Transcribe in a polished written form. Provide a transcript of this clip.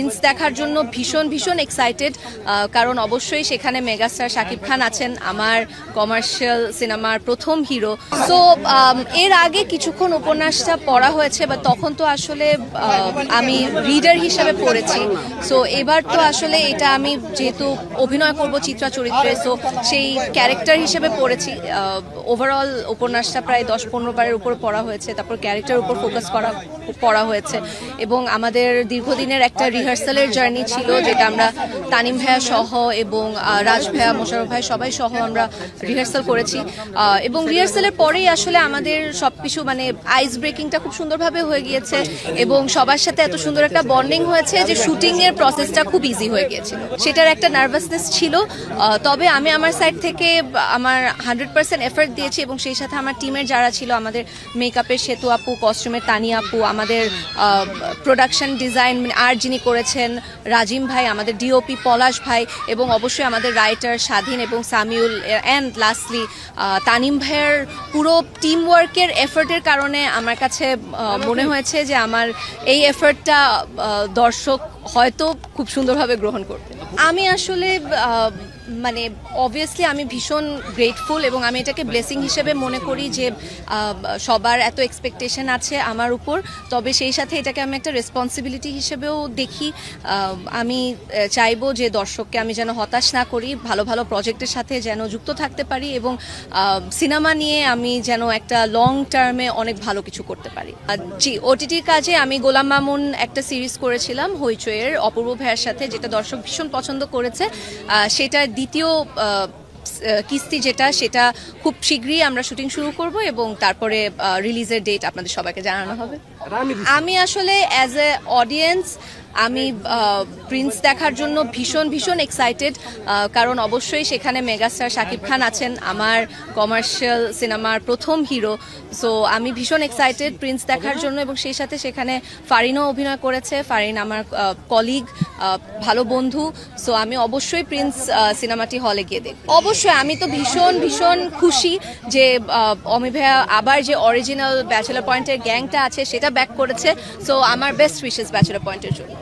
Prince দেখার জন্য ভীষণ ভীষণ এক্সাইটেড, কারণ অবশ্যই সেখানে মেগাস্টার শাকিব খান আছেন, আমার কমার্শিয়াল সিনেমার প্রথম হিরো। সো এর আগে কিছুক্ষণ উপন্যাসটা পড়া হয়েছে, বা তখন তো আসলে আমি রিডার হিসেবে পড়েছি। সো এবার তো আসলে এটা আমি যেহেতু অভিনয় করব চিত্রা চরিত্রে, সো সেই ক্যারেক্টার হিসেবে পড়েছি। ওভারঅল উপন্যাসটা প্রায় 10-15 বারের উপর পড়া হয়েছে, তারপর ক্যারেক্টার উপর ফোকাস পড়া হয়েছে, এবং আমাদের দীর্ঘদিনের একটা রিহার্সালের জার্নি ছিল, যেটা আমরা তানিম ভাইয়া সহ এবং রাজ ভাইয়া, মোশাররফ ভাই সবাই সহ আমরা রিহার্সাল করেছি। এবং রিহার্সালের পরেই আসলে আমাদের সবকিছু মানে আইস ব্রেকিংটা খুব সুন্দরভাবে হয়ে গিয়েছে, এবং সবার সাথে এত সুন্দর একটা বন্ডিং হয়েছে যে শুটিং এর প্রসেসটা খুব ইজি হয়ে গিয়েছিল। সেটার একটা নার্ভাসনেস ছিল, তবে আমি আমার সাইড থেকে আমার 100% এফর্ট দিয়েছি, এবং সেই সাথে আমার টিমের যারা ছিল, আমাদের মেকআপের সেতু আপু, কস্টিউমের তানি আপু, আমাদের প্রোডাকশন ডিজাইন আর যিনি করেছেন রাজিম ভাই, আমাদের ডিওপি পলাশ ভাই, এবং অবশ্যই আমাদের রাইটার স্বাধীন এবং সামিউল, অ্যান্ড লাস্টলি তানিম ভাইয়ের পুরো টিম ওয়ার্কের এফর্টের কারণে আমার কাছে মনে হয়েছে যে আমার এই এফর্টটা দর্শক হয়তো খুব সুন্দরভাবে গ্রহণ করবে। আমি আসলে মানে অবভিয়াসলি আমি ভীষণ গ্রেটফুল, এবং আমি এটাকে ব্লেসিং হিসেবে মনে করি যে সবার এত এক্সপেকটেশন আছে আমার উপর, তবে সেই সাথে এটাকে আমি একটা রেসপন্সিবিলিটি হিসেবেও দেখি। আমি চাইবো যে দর্শককে আমি যেন হতাশ না করি, ভালো ভালো প্রজেক্টের সাথে যেন যুক্ত থাকতে পারি, এবং সিনেমা নিয়ে আমি যেন একটা লং টার্মে অনেক ভালো কিছু করতে পারি। জি, ওটিটির কাজে আমি গোলাম মামুন একটা সিরিজ করেছিলাম হইচইয়ের অপূর্ব ভাইয়ের সাথে, যেটা দর্শক ভীষণ পছন্দ করেছে। সেটার দ্বিতীয় কিস্তি সেটা খুব শীঘ্রই আমরা শুটিং শুরু করব, এবং তারপরে রিলিজের ডেট আপনাদের সবাইকে জানানো হবে। আমি আসলে অ্যাজ এ অডিয়েন্স আমি প্রিন্স দেখার জন্য ভীষণ ভীষণ এক্সাইটেড, কারণ অবশ্যই সেখানে মেগাস্টার শাকিব খান আছেন, আমার কমার্শিয়াল সিনেমার প্রথম হিরো। সো আমি ভীষণ এক্সাইটেড প্রিন্স দেখার জন্য, এবং সেই সাথে সেখানে ফারিনও অভিনয় করেছে। ফারিন আমার কলিগ, ভালো বন্ধু। সো আমি অবশ্যই প্রিন্স সিনেমাটি হলে গিয়ে দেখব। অবশ্যই আমি তো ভীষণ ভীষণ খুশি যে অমি ভাইয়া আবার যে অরিজিনাল ব্যাচেলর পয়েন্টের গ্যাংটা আছে সেটা ব্যাক করেছে। সো আমার বেস্ট উইশেস ব্যাচেলর পয়েন্টের জন্য।